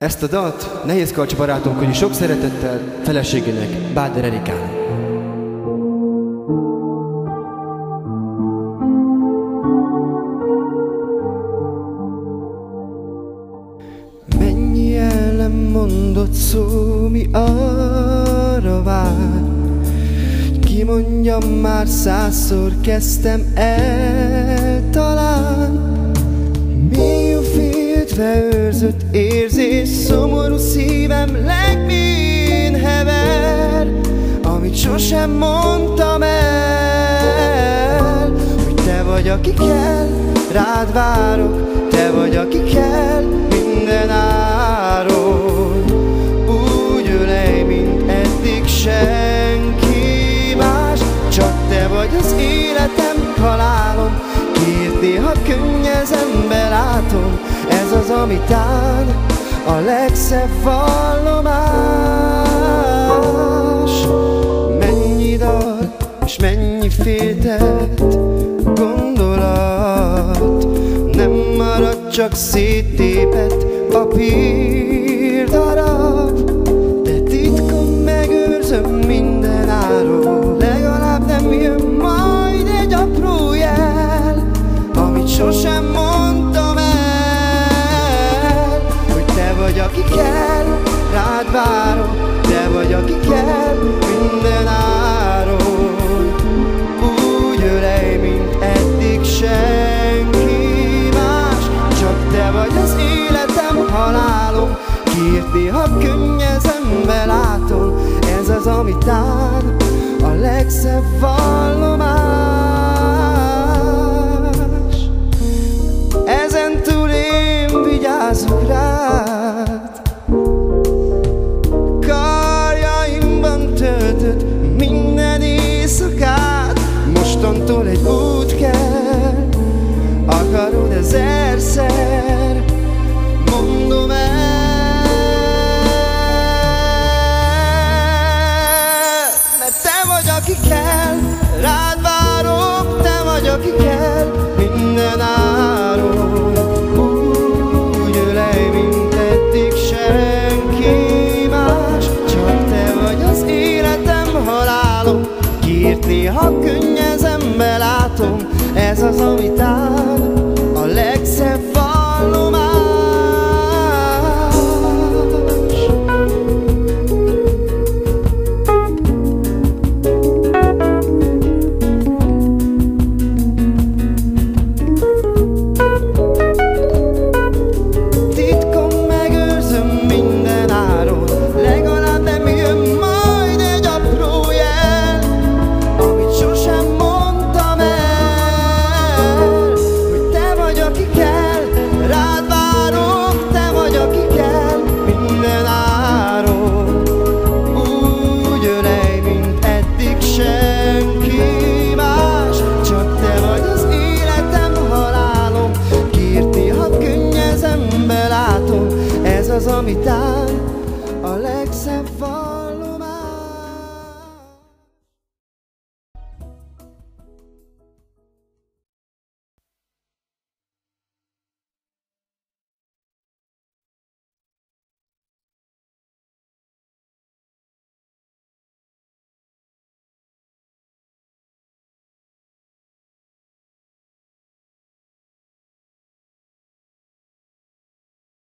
Ezt a dalt Nehéz Karcsi barátom küldi sok szeretettel feleségének, Báder Erikának. Mennyi el nem mondott szó, mi arra vár? Kimondjam, már 100-szor kezdtem el talán. Mélyül féltve őrzött érzés, szomorú szívem legmélyén hever, amit sosem mondtam el, hogy te vagy, aki kell, rád várok, te vagy, aki kell minden áron. Úgy ölej, mint eddig senki más, csak te vagy az életem, halálom. Kiért néha könnyezembe látom, ez az, amitán a legszebb vallomás. Mennyi dal és mennyi féltett gondolat, nem marad, csak széttépett papírdarab. De titkon megőrzöm minden áron, legalább nem jön majd egy apró jel, amit sosem mondtam el, hogy te vagy, aki kell, rád várok, te vagy, aki kell minden áron. Úgy ölej, mint eddig senki más, csak te vagy az életem, halálom. Kiért néha könnyezembe látom, ez az, amitán a legszebb vallomás. Ezentúl én vigyázok rád, karjaimban töltött minden éjszakát. Mostantól egy út kell, akarod ezerszer, mondom el. Mert te vagy, aki kell, rád várok, te vagy, aki kell minden áron. Úgy ölej, mint eddig senki más, csak te vagy az életem, halálom. Kiért néha könnyezembe látom, ez az, amitán a legszebb vallomás. Titkon megőrzöm minden áron, legalább nem jön majd egy apró jel, amit sosem mondtam el, hogy te vagy, aki kell, rád várok, te vagy, aki kell minden áron. Úgy ölej, mint eddig senki más, csak te vagy az életem, halálom. Kiért néha könnyezembe látom, ez az, amitán a legszebb van.